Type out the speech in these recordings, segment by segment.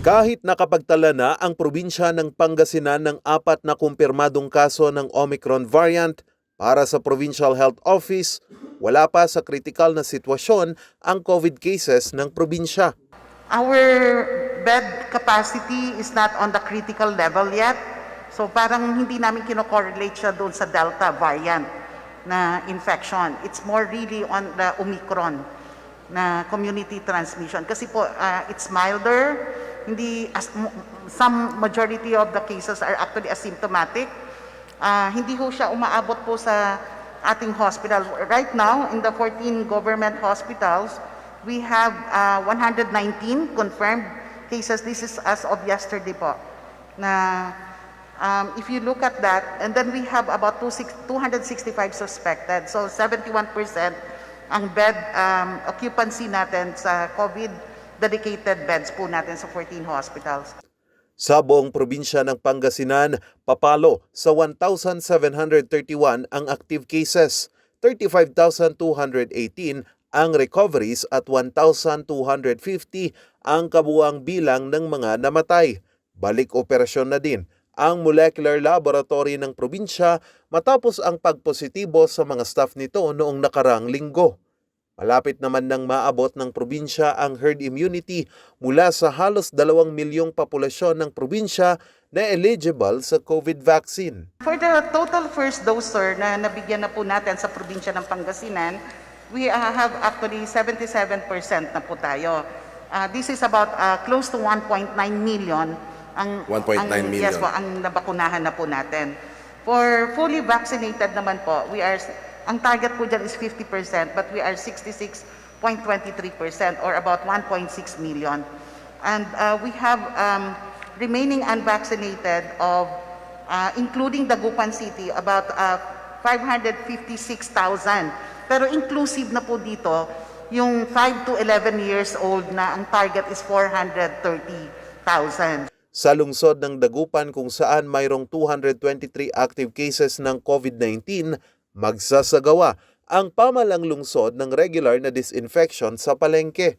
Kahit nakapagtala na ang probinsya ng Pangasinan ng 4 na kumpirmadong kaso ng Omicron variant, para sa Provincial Health Office, wala pa sa kritikal na sitwasyon ang COVID cases ng probinsya. Our bed capacity is not on the critical level yet. So parang hindi namin kino-correlate siya doon sa Delta variant na infection. It's more really on the Omicron na community transmission. Kasi po, it's milder. Some majority of the cases are actually asymptomatic. Hindi ho siya umaabot po sa ating hospital. Right now, in the 14 government hospitals, we have 119 confirmed cases. This is as of yesterday po. Na if you look at that, and then we have about 265 suspected. So 71% ang bed occupancy natin sa COVID-dedicated beds po natin sa 14 hospitals. Sa buong probinsya ng Pangasinan, papalo sa 1,731 ang active cases, 35,218 ang recoveries at 1,250 ang kabuuang bilang ng mga namatay. Balik operasyon na din ang molecular laboratory ng probinsya matapos ang pagpositibo sa mga staff nito noong nakarang linggo. Malapit naman nang maabot ng probinsya ang herd immunity mula sa halos 2 milyong populasyon ng probinsya na eligible sa COVID vaccine. For the total first dose, sir, na nabigyan na po natin sa probinsya ng Pangasinan, we have actually 77% na po tayo. This is about close to 1.9 million. 1.9 million. Yes po, ang nabakunahan na po natin. For fully vaccinated naman po, ang target po dyan is 50%, but we are 66.23% or about 1.6 million. And we have remaining unvaccinated of, including Dagupan City, about 556,000. Pero inclusive na po dito, yung 5 to 11 years old na ang target is 430,000. Sa lungsod ng Dagupan kung saan mayroong 223 active cases ng COVID-19, magsasagawa ang pamalang lungsod ng regular na disinfection sa palengke.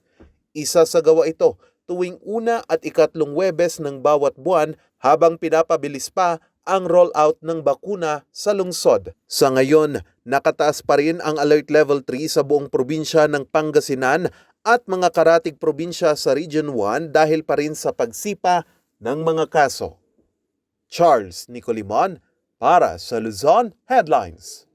Isasagawa ito tuwing 1 at 2 Huwebes ng bawat buwan habang pinapabilis pa ang rollout ng bakuna sa lungsod. Sa ngayon, nakataas pa rin ang Alert Level 3 sa buong probinsya ng Pangasinan at mga karatig probinsya sa Region 1 dahil pa rin sa pagsipa ng mga kaso. Charles Nicolimon para sa Luzon Headlines.